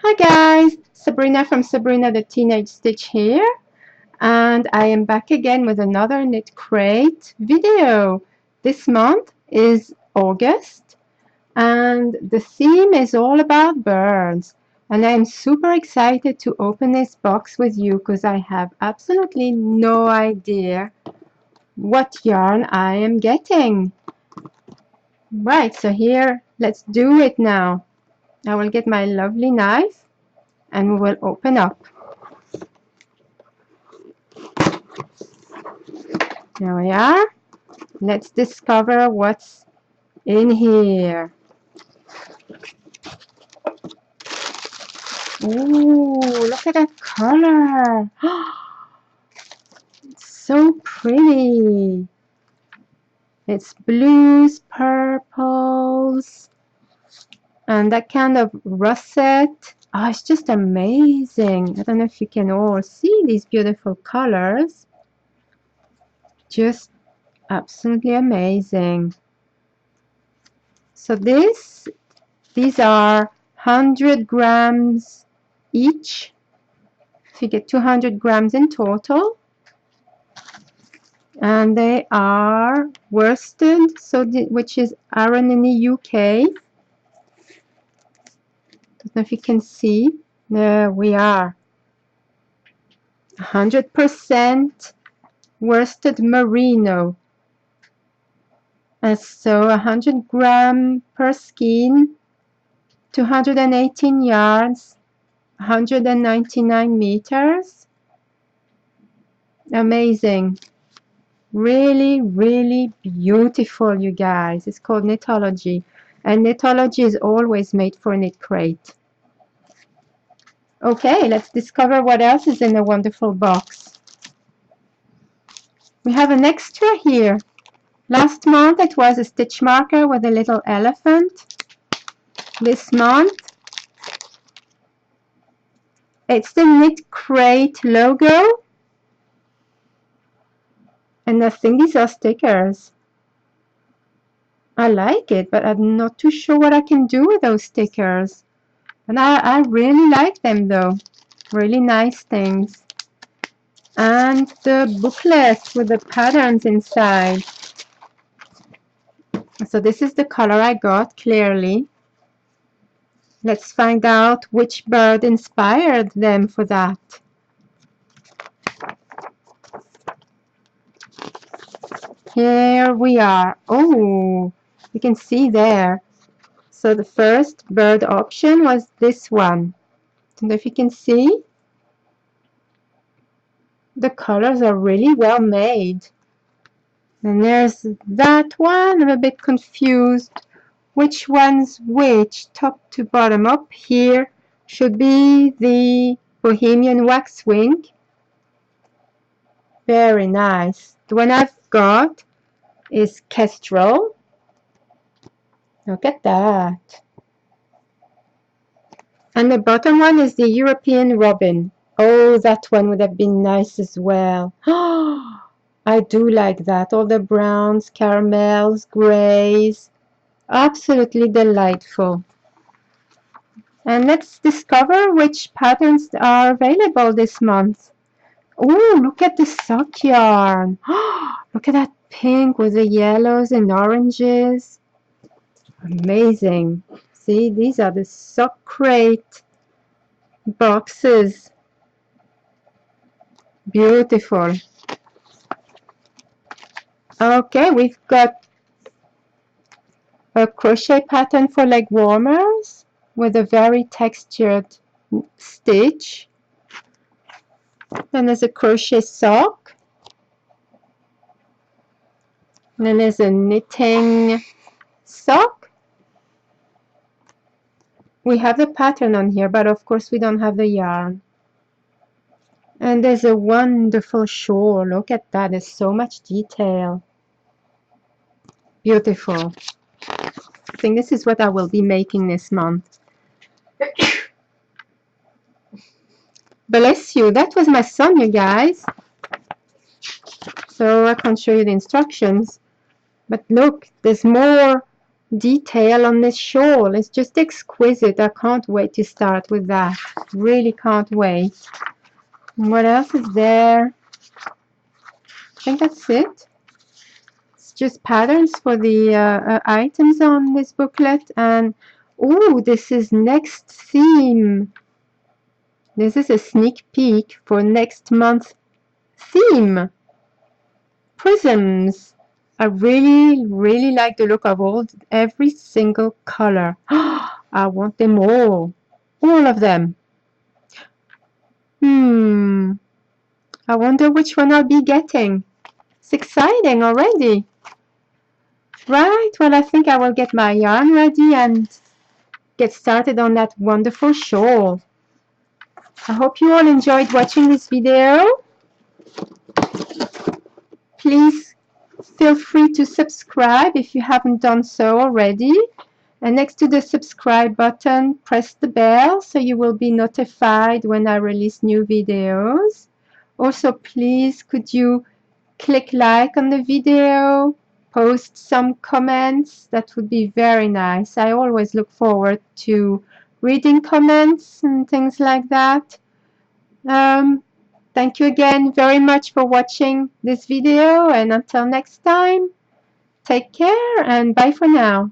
Hi guys, Sabrina from Sabrina the Teenage Stitch here, and I am back again with another Knitcrate video. This month is August, and the theme is all about birds. And I'm super excited to open this box with you because I have absolutely no idea what yarn I am getting. Right, so here, let's do it now. I will get my lovely knife and we will open up. There we are. Let's discover what's in here. Ooh, look at that color. It's so pretty. It's blues, purples, and that kind of russet. Oh, it's just amazing. I don't know if you can all see these beautiful colors. Just absolutely amazing. So these are 100 grams each. So you get 200 grams in total. And they are worsted, which is Aran in the UK. Don't know if you can see. There we are. 100% worsted merino. And so 100 gram per skein, 218 yards, 199 meters. Amazing. Really, really beautiful, you guys. It's called Knitology. And Knitology is always made for Knitcrate. Okay, let's discover what else is in the wonderful box. We have an extra here. Last month it was a stitch marker with a little elephant. This month it's the Knitcrate logo. And I think these are stickers. I like it, but I'm not too sure what I can do with those stickers. And I really like them though. Really nice things. And the booklet with the patterns inside. So this is the color I got, clearly. Let's find out which bird inspired them for that. Here we are. Oh, you can see there. So the first bird option was this one. Don't know if you can see. The colors are really well made. And there's that one. I'm a bit confused. Which one's which? Top to bottom. Up here should be the Bohemian Waxwing. Very nice. The one I've got is Kestrel. Look at that. And the bottom one is the European Robin. Oh, that one would have been nice as well. I do like that. All the browns, caramels, grays. Absolutely delightful. And let's discover which patterns are available this month. Oh, look at the sock yarn. Look at that pink with the yellows and oranges. Amazing. See, these are the Knitcrate boxes. Beautiful. Okay, we've got a crochet pattern for leg warmers with a very textured stitch. Then there's a crochet sock. And then there's a knitting sock. We have the pattern on here, but of course we don't have the yarn. And there's a wonderful shawl. Look at that. There's so much detail. Beautiful. I think this is what I will be making this month. Bless you. That was my son, you guys. So I can't show you the instructions. But look, there's more detail on this shawl. It's just exquisite. I can't wait to start with that. Really can't wait. What else is there? I think that's it. It's just patterns for the items on this booklet. And oh, this is next theme. This is a sneak peek for next month's theme. Prisms. I really like the look of every single color. I want them all. All of them. I wonder which one I'll be getting. It's exciting already. Right, well, I think I will get my yarn ready and get started on that wonderful shawl. I hope you all enjoyed watching this video. Please feel free to subscribe if you haven't done so already. And next to the subscribe button, press the bell so you will be notified when I release new videos. Also, please could you click like on the video, post some comments. That would be very nice. I always look forward to reading comments and things like that. Thank you again very much for watching this video, and until next time, take care and bye for now.